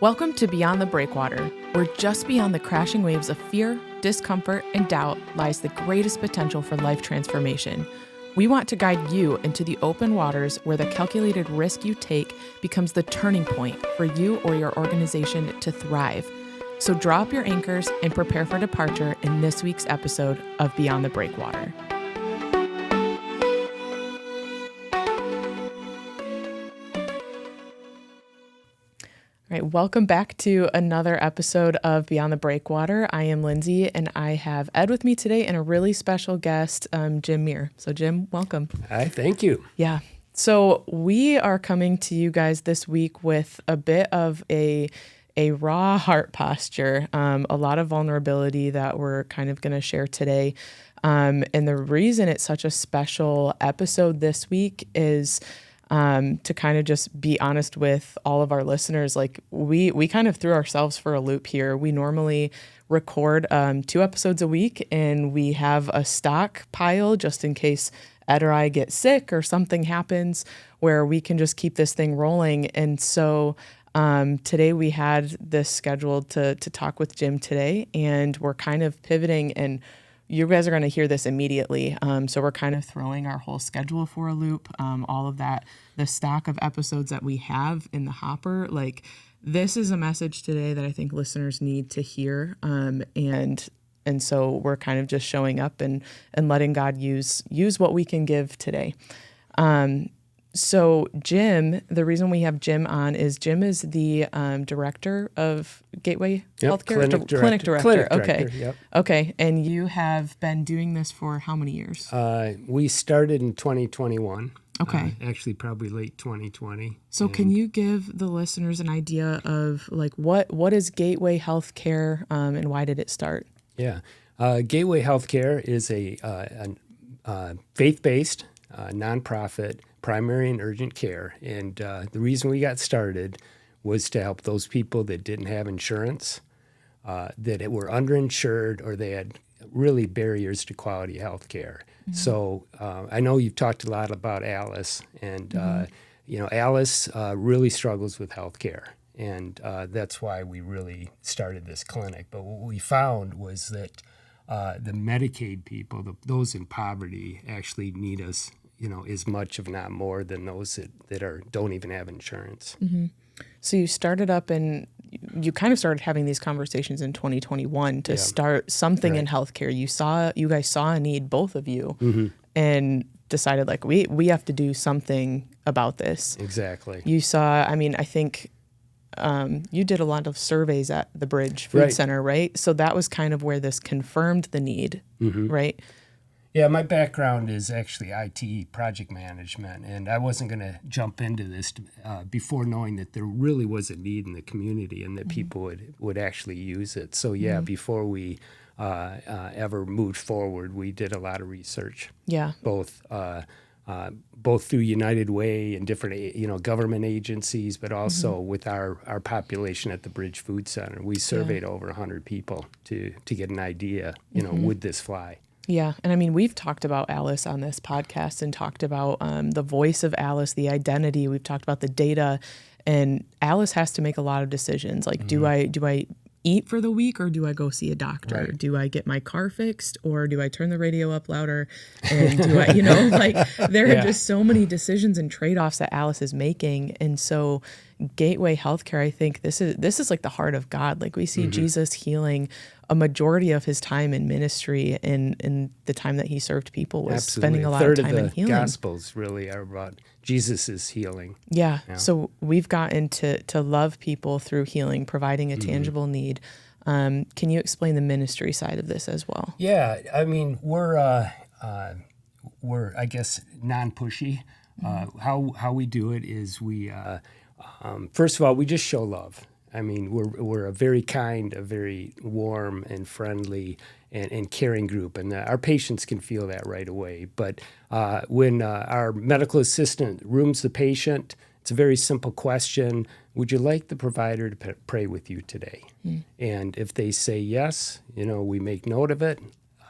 Welcome to Beyond the Breakwater, where just beyond the crashing waves of fear, discomfort, and doubt lies the greatest potential for life transformation. We want to guide you into the open waters where the calculated risk you take becomes the turning point for you or your organization to thrive. So draw up your anchors and prepare for departure in this week's episode of Beyond the Breakwater. All right, welcome back to another episode of Beyond the Breakwater. I am Lyndsay, and I have Ed with me today and a really special guest, Jim Mier. So Jim, welcome. Hi, thank you. Yeah. So we are coming to you guys this week with a bit of a raw heart posture, a lot of vulnerability that we're kind of going to share today. And the reason it's such a special episode this week is to kind of just be honest with all of our listeners. Like we kind of threw ourselves for a loop here. We normally record 2 episodes a week, and we have a stockpile just in case Ed or I get sick or something happens where we can just keep this thing rolling. And so today we had this scheduled to talk with Jim today, and we're kind of pivoting, and you guys are going to hear this immediately. So we're kind of throwing our whole schedule for a loop. All of that, the stack of episodes that we have in the hopper, like this is a message today that I think listeners need to hear. And so we're kind of just showing up and letting God use what we can give today. So Jim, the reason we have Jim on is Jim is the director of Gateway Healthcare? Clinic director. Okay. Yep. Okay. And you have been doing this for how many years? We started in 2021. Okay. Actually, probably late 2020. So can you give the listeners an idea of like what is Gateway Healthcare and why did it start? Yeah. Gateway Healthcare is a faith-based nonprofit primary and urgent care. And the reason we got started was to help those people that didn't have insurance, that were underinsured, or they had really barriers to quality health care. Mm-hmm. So I know you've talked a lot about Alice, and Alice really struggles with health care. And that's why we really started this clinic. But what we found was that the Medicaid people, those in poverty, actually need us as much, if not more, than those that don't even have insurance. Mm-hmm. So you started up and you kind of started having these conversations in 2021 to start something in healthcare. You guys saw a need, both of you, mm-hmm. and decided like we have to do something about this. Exactly. You saw, I think you did a lot of surveys at the Bridge Food Center, right? So that was kind of where this confirmed the need, mm-hmm. right? Yeah, my background is actually IT, project management, and I wasn't going to jump into this before knowing that there really was a need in the community and that mm-hmm. people would actually use it. So mm-hmm. before we ever moved forward, we did a lot of research. Yeah, both through United Way and different government agencies, but also mm-hmm. with our population at the Bridge Food Center. We surveyed over 100 people to get an idea, mm-hmm. would this fly? Yeah. And we've talked about Alice on this podcast and talked about the voice of Alice, the identity. We've talked about the data, and Alice has to make a lot of decisions. Like, mm-hmm. do I eat for the week, or do I go see a doctor? Right. Do I get my car fixed, or do I turn the radio up louder? And do I, there are just so many decisions and trade-offs that Alice is making. And so Gateway Healthcare, I think this is like the heart of God. Like we see mm-hmm. Jesus healing a majority of his time in ministry, in the time that he served people was Absolutely. Spending a lot of time in healing. The Gospels really are about Jesus' healing. Yeah. So we've gotten to love people through healing, providing a mm-hmm. tangible need. Can you explain the ministry side of this as well? Yeah. We're I guess non-pushy. Mm-hmm. How we do it is we first of all, we just show love. We're a very kind, a very warm and friendly and caring group, and our patients can feel that right away. But when our medical assistant rooms the patient, it's a very simple question: would you like the provider to pray with you today? Mm. And if they say yes, we make note of it.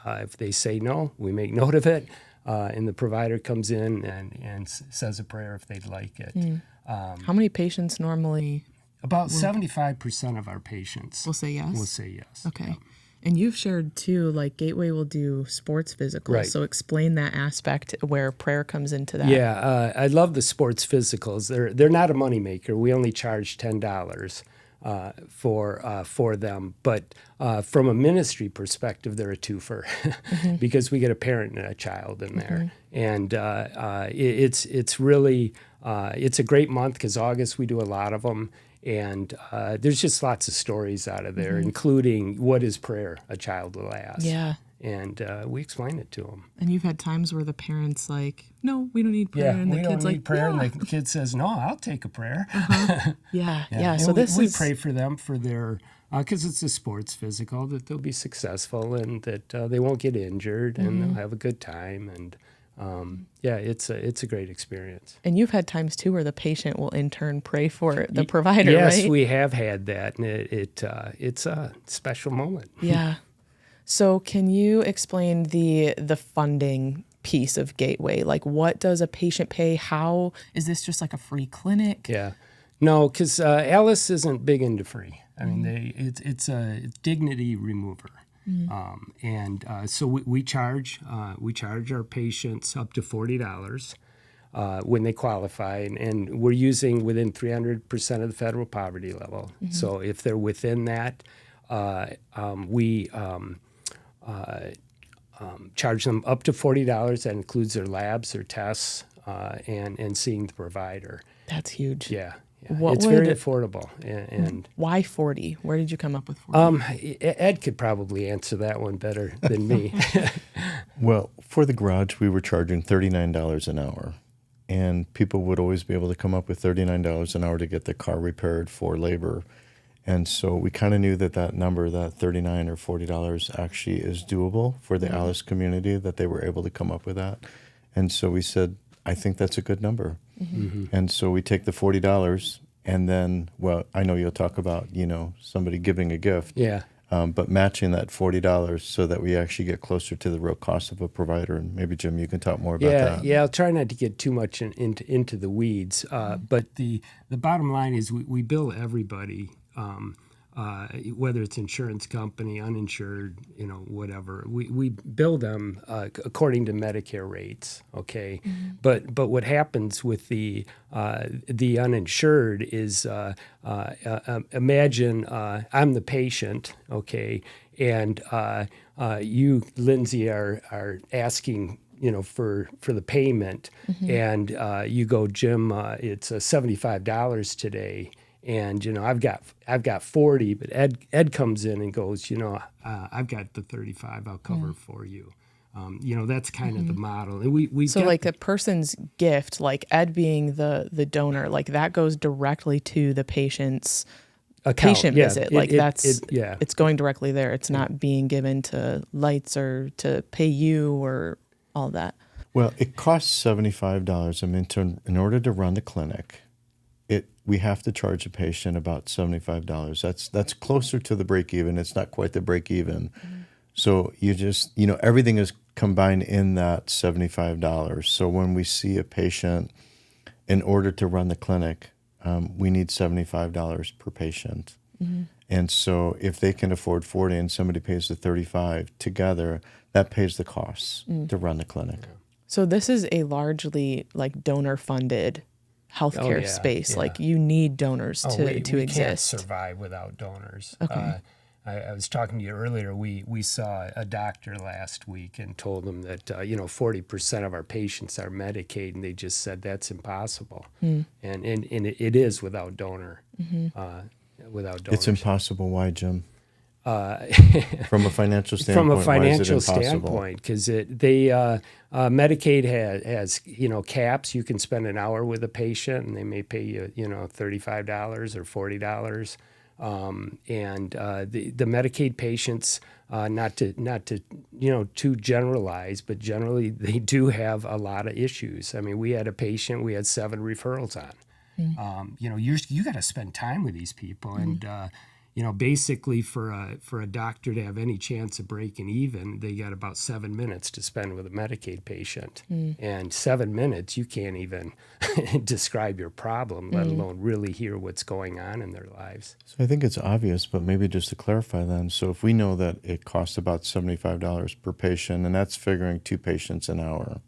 If they say no, we make note of it, and the provider comes in and says a prayer if they'd like it. Mm. How many patients normally About 75% of our patients will say yes. Will say yes. Okay. Yeah. And you've shared too, like Gateway will do sports physicals. Right. So explain that aspect where prayer comes into that. Yeah, I love the sports physicals. They're not a moneymaker. We only charge $10 for them, but from a ministry perspective, they're a twofer because we get a parent and a child in there, and it's really it's a great month because August we do a lot of them. And there's just lots of stories out of there, including what is prayer a child will ask. Yeah. And we explain it to them. And you've had times where the parents like, no, we don't need prayer. Yeah, and the we kid's don't need like, prayer. yeah. And the kid says, no, I'll take a prayer. Yeah. And So we pray for them for their, because it's a sports physical, that they'll be successful and that they won't get injured and they'll have a good time. And it's a great experience. And you've had times too where the patient will in turn pray for the provider, yes, right? Yes, we have had that, and it's a special moment. Yeah. So can you explain the funding piece of Gateway? Like, what does a patient pay? How is this just like a free clinic? Yeah, no, because Alice isn't big into free. I mean, it's a dignity remover. So we charge our patients up to $40 when they qualify, and we're using within 300% of the federal poverty level. So if they're within that, we charge them up to $40. That includes their labs, their tests, and seeing the provider. That's huge. Yeah. It's very affordable. And why 40? Where did you come up with 40? Ed could probably answer that one better than me. Well, for the garage, we were charging $39 an hour. And people would always be able to come up with $39 an hour to get the car repaired for labor. And so we kind of knew that number, that $39 or $40 actually is doable for the Alice community, that they were able to come up with that. And so we said, I think that's a good number. And so we take the $40 and then, well, I know you'll talk about, somebody giving a gift. Yeah. But matching that $40 so that we actually get closer to the real cost of a provider. And maybe, Jim, you can talk more about that. Yeah, I'll try not to get too much into the weeds. But the bottom line is we bill everybody, whether it's insurance company, uninsured, whatever. We bill them according to Medicare rates, okay? But what happens with the uninsured is imagine I'm the patient, okay, and you, Lyndsay, are asking for the payment, and you go, Jim, it's $75 today. And I've got 40, but Ed comes in and goes, I've got the 35. I'll cover for you. That's kind of the model. And we so like a person's gift, like Ed being the donor, like that goes directly to the patient's patient visit. It's going directly there. It's not being given to Lights or to pay you or all that. Well, it costs $75. I mean, in order to run the clinic, we have to charge a patient about $75. That's closer to the break even. It's not quite the break even. So you just, everything is combined in that $75. So when we see a patient, in order to run the clinic, we need $75 per patient. And so if they can afford 40 and somebody pays the 35 together, that pays the costs to run the clinic. So this is a largely like donor funded healthcare space. Yeah. Like you need donors to we exist. Can't survive without donors. Okay. I was talking to you earlier. We saw a doctor last week and told him that 40% of our patients are Medicaid, and they just said that's impossible. And it is without donor. Without donors. It's impossible. Why, Jim? From a financial standpoint. From a financial standpoint, because Medicaid has caps. You can spend an hour with a patient, and they may pay you $35 or $40. And the Medicaid patients, not to too generalize, but generally they do have a lot of issues. I mean, we had a patient, we had 7 referrals on. You got to spend time with these people, and basically for a doctor to have any chance of breaking even, they got about 7 minutes to spend with a Medicaid patient. And 7 minutes, you can't even describe your problem, let alone really hear what's going on in their lives. So I think it's obvious, but maybe just to clarify then, so if we know that it costs about $75 per patient, and that's figuring 2 patients an hour,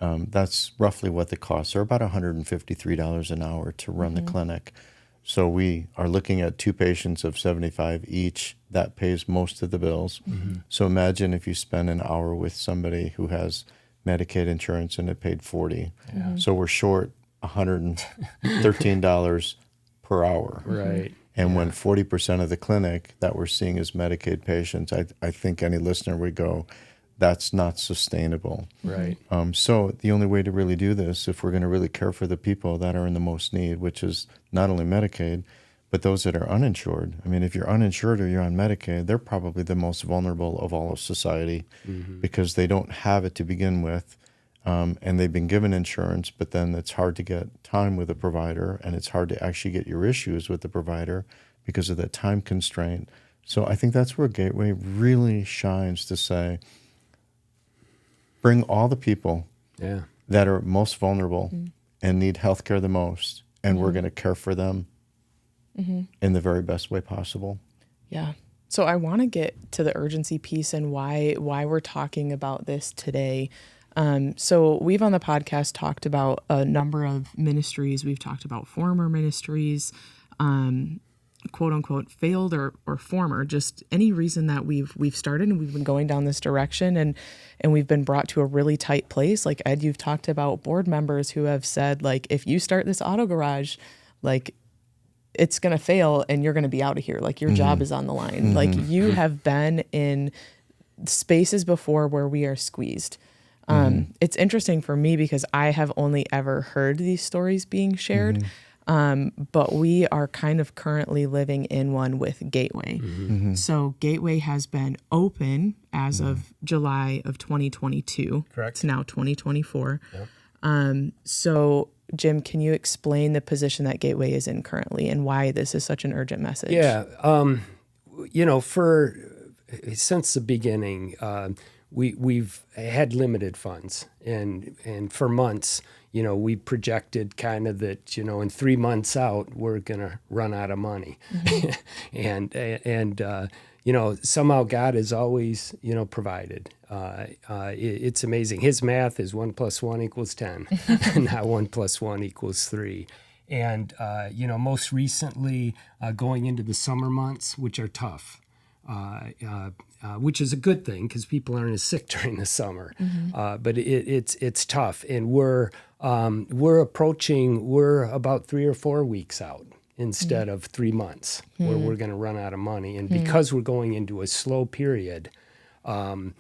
that's roughly what the costs are, about $153 an hour to run the clinic. So we are looking at 2 patients of $75 each. That pays most of the bills. So imagine if you spend an hour with somebody who has Medicaid insurance and it paid $40. So we're short $113 per hour. Right. And when 40% of the clinic that we're seeing is Medicaid patients, I think any listener would go, that's not sustainable. Right. So the only way to really do this, if we're going to really care for the people that are in the most need, which is not only Medicaid, but those that are uninsured. I mean, if you're uninsured or you're on Medicaid, they're probably the most vulnerable of all of society because they don't have it to begin with. And they've been given insurance, but then it's hard to get time with a provider, and it's hard to actually get your issues with the provider because of that time constraint. So I think that's where Gateway really shines to say, bring all the people that are most vulnerable and need health care the most, and we're going to care for them in the very best way possible. Yeah. So I want to get to the urgency piece and why we're talking about this today. So we've on the podcast talked about a number of ministries. We've talked about former ministries, quote unquote, failed or former, just any reason that we've started and we've been going down this direction and we've been brought to a really tight place. Like Ed, you've talked about board members who have said, like, if you start this auto garage, like, it's going to fail and you're going to be out of here. Like, your job is on the line. Like, you have been in spaces before where we are squeezed. It's interesting for me because I have only ever heard these stories being shared. But we are kind of currently living in one with Gateway. So Gateway has been open as of July of 2022. Correct. It's now 2024. Yep. So Jim, can you explain the position that Gateway is in currently and why this is such an urgent message? Yeah. Since the beginning, we've had limited funds, and for months, we projected kind of that, in 3 months out, we're going to run out of money. and somehow God has always, provided. It's amazing. His math is 1 + 1 = 10, not 1 + 1 = 3. And, most recently, going into the summer months, which are tough, which is a good thing because people aren't as sick during the summer. But it's tough, and we're about 3 or 4 weeks out instead of 3 months where we're going to run out of money. And because we're going into a slow period, we're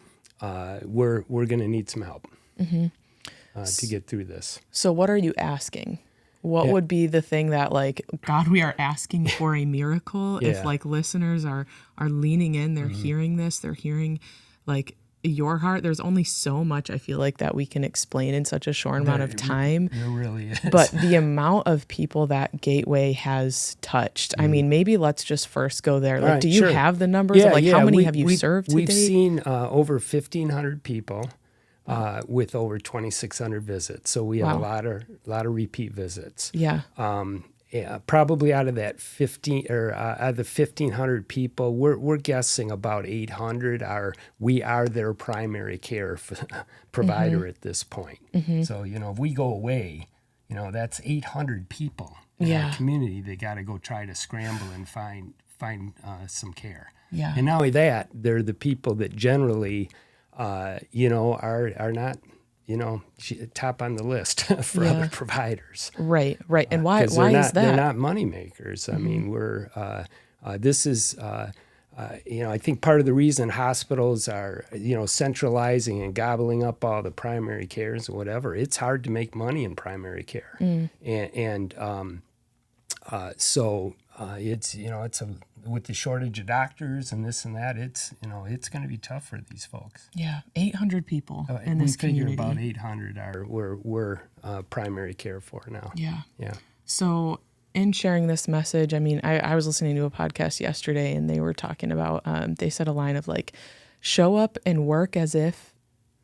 going to need some help to get through this. So what are you asking? What would be the thing that, like, God, we are asking for a miracle? If, like, listeners are leaning in, they're hearing this, they're hearing, like, your heart. There's only so much, I feel like, that we can explain in such a short amount of time. There really is. But the amount of people that Gateway has touched, I mean, maybe let's just first go there. Like, do you have the numbers of, like, how many have you served to date? We've seen over 1,500 people. With over 2,600 visits, so we have a lot of repeat visits. Probably out of that out of the 1,500 people, we're guessing about 800 we are their primary care provider at this point. So if we go away, that's 800 people in our community. They got to go try to scramble and find some care. And not only that, they're the people that generally. Are not, top on the list for other providers. Right. And why is that? They're not money makers. I mean, this is, I think part of the reason hospitals are, centralizing and gobbling up all the primary cares and whatever, it's hard to make money in primary care. So it's, with the shortage of doctors and this and that, it's going to be tough for these folks. 800 people in this community. We figure about 800 we're primary care for now. So in sharing this message, I mean, I was listening to a podcast yesterday and they were talking about, they said a line of like, show up and work as if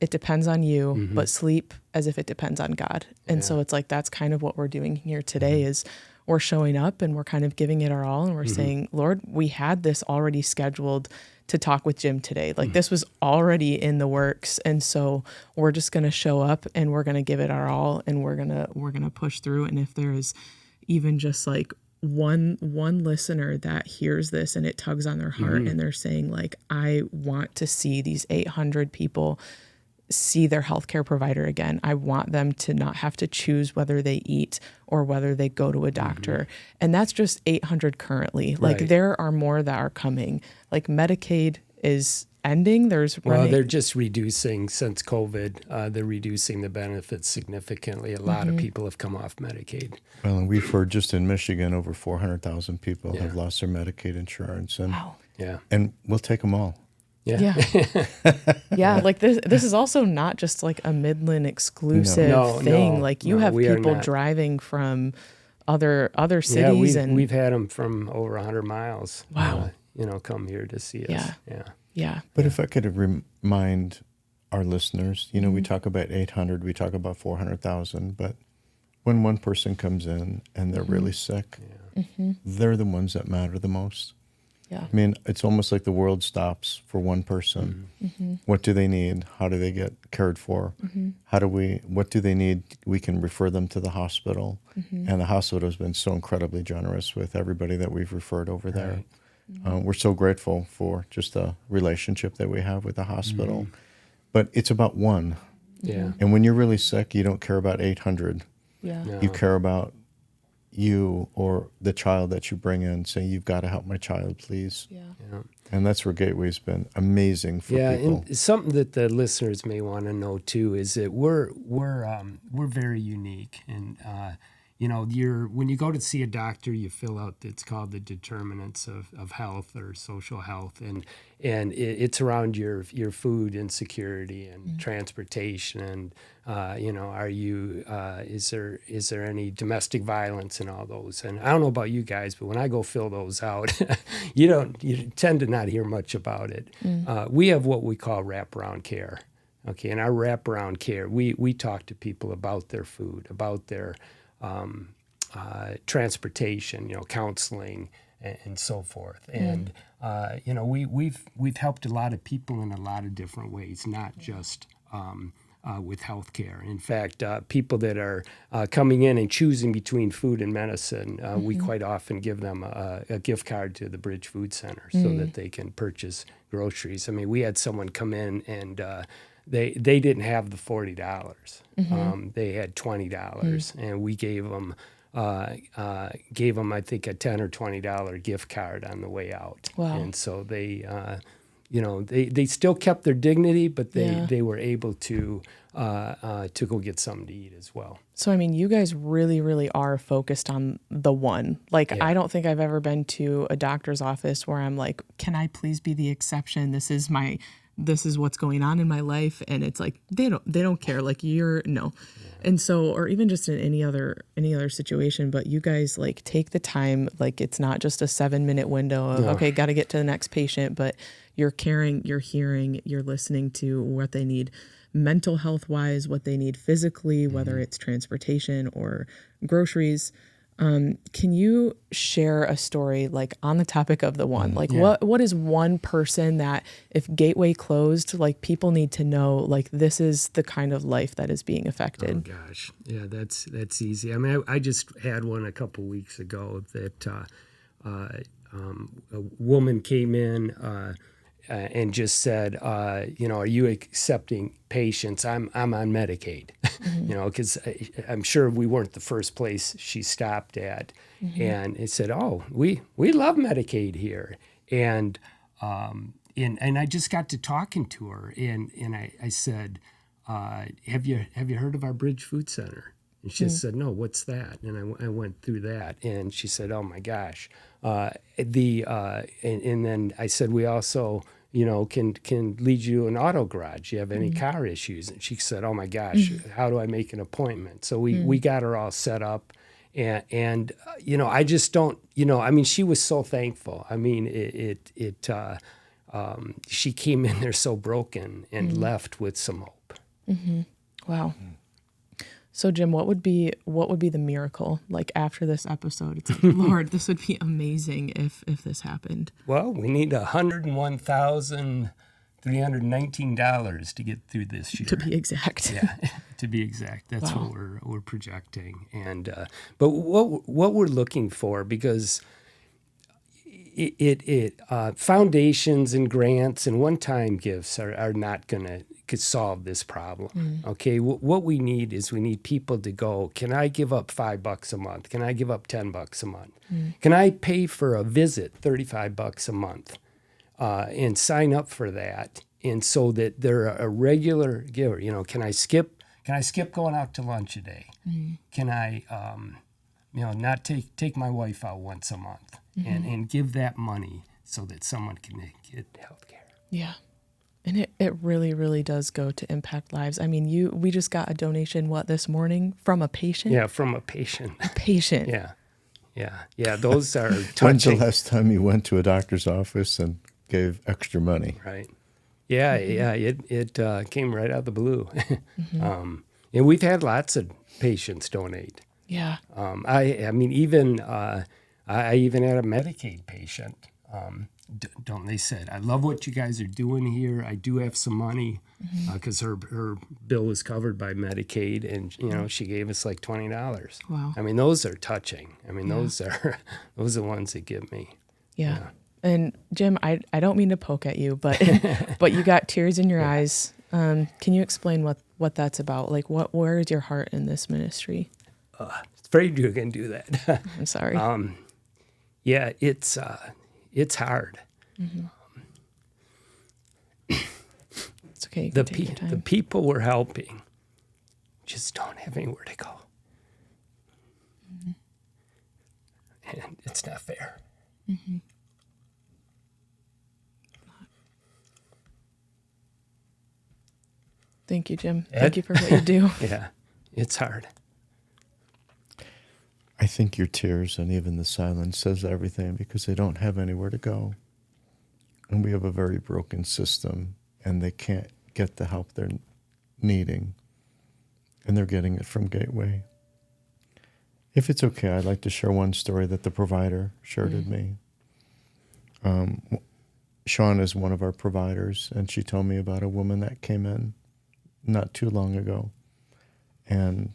it depends on you, but sleep as if it depends on God. And so it's like, that's kind of what we're doing here today is we're showing up and we're kind of giving it our all. And we're saying, Lord, we had this already scheduled to talk with Jim today. Like this was already in the works. And so we're just going to show up and we're going to give it our all. And we're going to push through. And if there is even just like one listener that hears this and it tugs on their heart and they're saying like, I want to see these 800 people see their healthcare provider again. I want them to not have to choose whether they eat or whether they go to a doctor. And that's just 800 currently. Like there are more that are coming. Like Medicaid is ending. Well, they're just reducing since COVID. They're reducing the benefits significantly. A lot of people have come off Medicaid. Well, and we've heard just in Michigan, over 400,000 people have lost their Medicaid insurance. And, and we'll take them all. Yeah. Like this is also not just like a Midland exclusive thing. Like you have people driving from other cities. And we've had them from over 100 miles. Wow. Come here to see us. Yeah. But if I could remind our listeners, we talk about 800, we talk about 400,000, but when one person comes in and they're really sick, they're the ones that matter the most. Yeah. I mean, it's almost like the world stops for one person. What do they need? How do they get cared for? What do they need? We can refer them to the hospital. And the hospital has been so incredibly generous with everybody that we've referred over there. We're so grateful for just the relationship that we have with the hospital. But it's about one. And when you're really sick, you don't care about 800. You care about you or the child that you bring in, saying, you've got to help my child, please. And that's where Gateway's been amazing for people. And something that the listeners may want to know too is that we're very unique. And when you go to see a doctor, you fill out, it's called the determinants of health or social health, and it's around your food insecurity and transportation, and are you is there any domestic violence and all those? And I don't know about you guys, but when I go fill those out, you tend to not hear much about it. We have what we call wraparound care. Okay, in our wraparound care, we talk to people about their food, about their transportation, counseling, and so forth. And we've helped a lot of people in a lot of different ways, not just with healthcare. In fact, people that are coming in and choosing between food and medicine, we quite often give them a gift card to the Bridge Food Center so that they can purchase groceries. I mean, we had someone come in and they didn't have the $40. They had $20, and we gave them I think a $10 or $20 gift card on the way out. Wow. And so they they still kept their dignity, but they were able to go get something to eat as well. So I mean, you guys really, really are focused on the one. Like I don't think I've ever been to a doctor's office where I'm like, can I please be the exception? This is what's going on in my life. And it's like, they don't care. Like no. And so, or even just in any other situation, but you guys like take the time, like it's not just a 7-minute window of, okay, got to get to the next patient, but you're caring, you're hearing, you're listening to what they need mental health wise, what they need physically, whether it's transportation or groceries. Can you share a story like on the topic of the one? Like what is one person that if Gateway closed, like people need to know, like this is the kind of life that is being affected? Oh gosh. Yeah, that's easy. I mean, I just had one a couple weeks ago that a woman came in and just said, are you accepting patients? I'm on Medicaid, because I'm sure we weren't the first place she stopped at. And it said, oh, we love Medicaid here. And I just got to talking to her, and I said, have you heard of our Bridge Food Center? And she said, no, what's that? And I went through that, and she said, oh my gosh. And then I said, we also, can lead you to an auto garage. You have any car issues? And she said, oh my gosh, how do I make an appointment? So we got her all set up, And I just don't, I mean, she was so thankful. I mean, she came in there so broken and left with some hope. Wow. So Jim, what would be the miracle like after this episode? It's like, Lord, this would be amazing if this happened. Well, we need $101,319 to get through this year. To be exact. Yeah, to be exact. That's Wow. what we're projecting. And but what we're looking for, because foundations and grants and one-time gifts are not going to solve this problem. Okay, what we need is people to go, can I give up $5 a month? Can I give up $10 a month? Can I pay for a visit, $35 a month, and sign up for that? And so that they're a regular giver. Can I skip going out to lunch a day? Can I not take my wife out once a month and give that money so that someone can get health care? Yeah. And it really, really does go to impact lives. I mean, we just got a donation, this morning from a patient? Yeah, from a patient. A patient. Yeah, those are touching. When's the last time you went to a doctor's office and gave extra money? Right. Yeah, it came right out of the blue. And we've had lots of patients donate. Yeah. I mean, even I even had a Medicaid patient. They said, I love what you guys are doing here. I do have some money because her bill was covered by Medicaid, and she gave us like $20. Wow. I mean, those are touching. I mean, those are the ones that give me. Yeah. And Jim, I don't mean to poke at you, but but you got tears in your eyes. Can you explain what that's about? Like, where is your heart in this ministry? Afraid you're going to do that. I'm sorry. Yeah, it's hard. It's okay. The people we're helping just don't have anywhere to go, and it's not fair. Thank you, Jim. Ed? Thank you for what you do. Yeah, it's hard. I think your tears and even the silence says everything, because they don't have anywhere to go. And we have a very broken system, and they can't get the help they're needing. And they're getting it from Gateway. If it's okay, I'd like to share one story that the provider shared with me. Sean is one of our providers, and she told me about a woman that came in not too long ago, and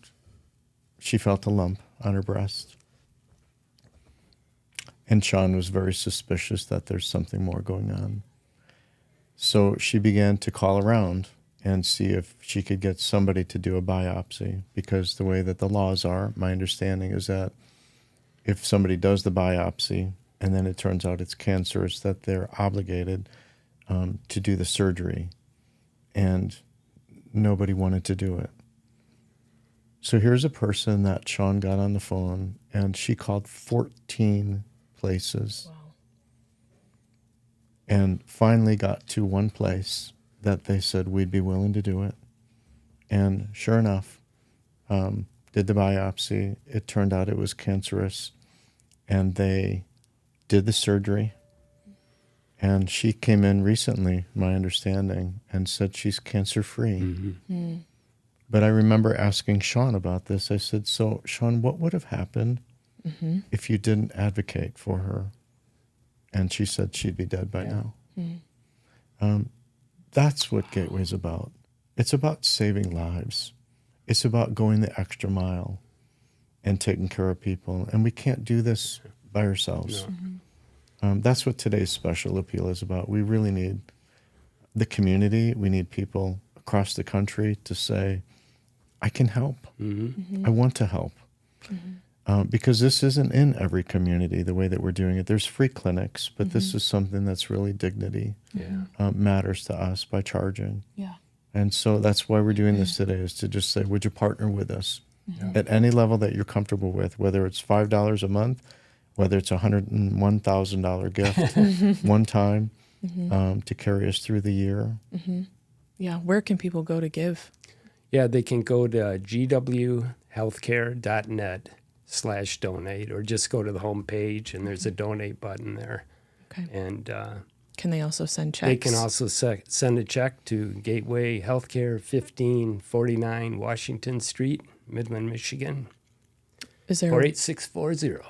she felt a lump on her breast. And Sean was very suspicious that there's something more going on. So she began to call around and see if she could get somebody to do a biopsy, because the way that the laws are, my understanding is that if somebody does the biopsy and then it turns out it's cancerous, that they're obligated to do the surgery. And nobody wanted to do it. So here's a person that Sean got on the phone, and she called 14 places. Wow. And finally got to one place that they said we'd be willing to do it. And sure enough, did the biopsy. It turned out it was cancerous, and they did the surgery. And she came in recently, my understanding, and said she's cancer-free. But I remember asking Sean about this. I said, so, Sean, what would have happened if you didn't advocate for her? And she said she'd be dead by now. That's what Gateway's about. It's about saving lives. It's about going the extra mile and taking care of people. And we can't do this by ourselves. That's what today's special appeal is about. We really need the community. We need people across the country to say, I can help. I want to help. Because this isn't in every community the way that we're doing it. There's free clinics, but this is something that's really dignity matters to us by charging. Yeah. And so that's why we're doing this today, is to just say, would you partner with us at any level that you're comfortable with, whether it's $5 a month, whether it's a $101,000 gift one time to carry us through the year. Yeah. Where can people go to give? Yeah, they can go to gwhealthcare.net/give. /donate, or just go to the home page and there's a donate button there. Okay. And can they also send checks? they can also send a check to Gateway Healthcare, 1549 Washington Street, Midland, Michigan, Is there 48640.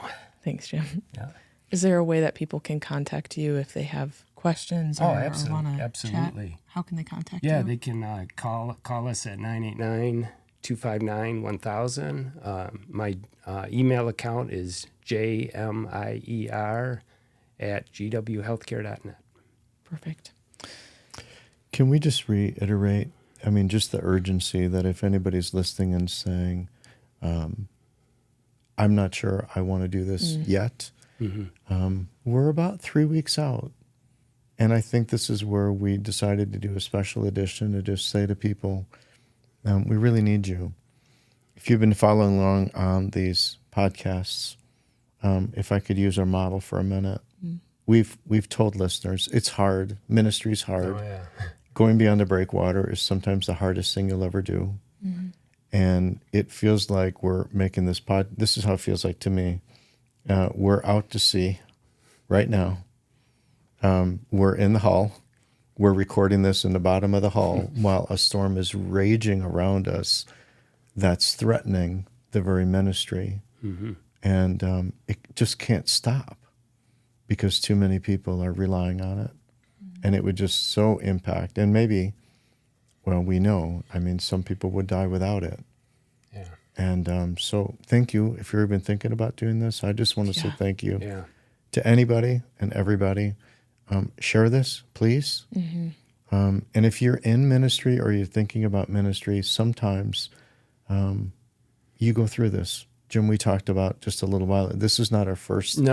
Thanks, Jim. Yeah. Is there a way that people can contact you if they have questions or, or want to absolutely. chat? How can they contact you? Yeah, they can call us at 989-259-1000. My email account is jmier@gwhealthcare.net. Perfect. Can we just reiterate, I mean, just the urgency that if anybody's listening and saying, I'm not sure I want to do this yet, we're about 3 weeks out. And I think this is where we decided to do a special edition to just say to people, we really need you. If you've been following along on these podcasts, if I could use our model for a minute, we've told listeners it's hard. Ministry's hard. Oh, yeah. Going beyond the breakwater is sometimes the hardest thing you'll ever do. And it feels like we're making this this is how it feels like to me. We're out to sea right now. We're in the hull. We're recording this in the bottom of the hull while a storm is raging around us that's threatening the very ministry. And it just can't stop because too many people are relying on it. And it would just so impact. And maybe, well, we know, I mean, some people would die without it. Yeah. And so thank you. If you've been thinking about doing this, I just want to say thank you to anybody and everybody. Share this, please. And if you're in ministry or you're thinking about ministry, sometimes you go through this. Jim, we talked about just a little while. This is not our first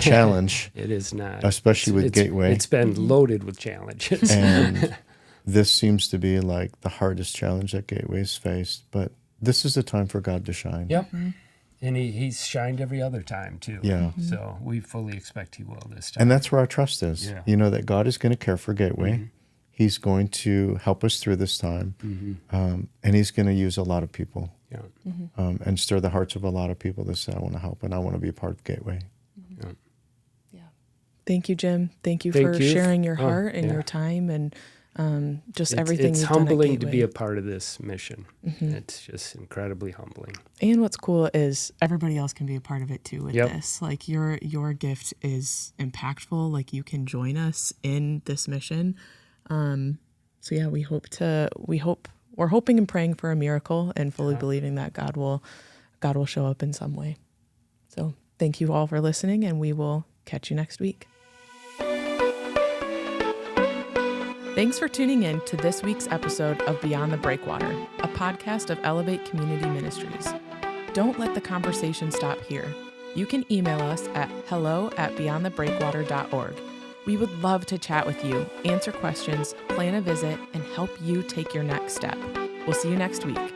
challenge. It is not. Especially with Gateway. It's been loaded with challenges. And this seems to be like the hardest challenge that Gateway's faced. But this is a time for God to shine. Yep. And he's shined every other time, too. Yeah. So we fully expect he will this time. And that's where our trust is. Yeah. You know, that God is going to care for Gateway. He's going to help us through this time. And he's going to use a lot of people. Yeah. And stir the hearts of a lot of people that say, I want to help and I want to be a part of Gateway. Thank you, Jim. Thank you for sharing your heart and your time and everything it's you've done at humbling Gateway. to be a part of this mission. It's just incredibly humbling. And what's cool is everybody else can be a part of it too with this. Like your gift is impactful. Like you can join us in this mission. So yeah, we're hoping and praying for a miracle and fully believing that God will show up in some way. So thank you all for listening, and we will catch you next week. Thanks for tuning in to this week's episode of Beyond the Breakwater, a podcast of Elevate Community Ministries. Don't let the conversation stop here. You can email us at hello@beyondthebreakwater.org. We would love to chat with you, answer questions, plan a visit, and help you take your next step. We'll see you next week.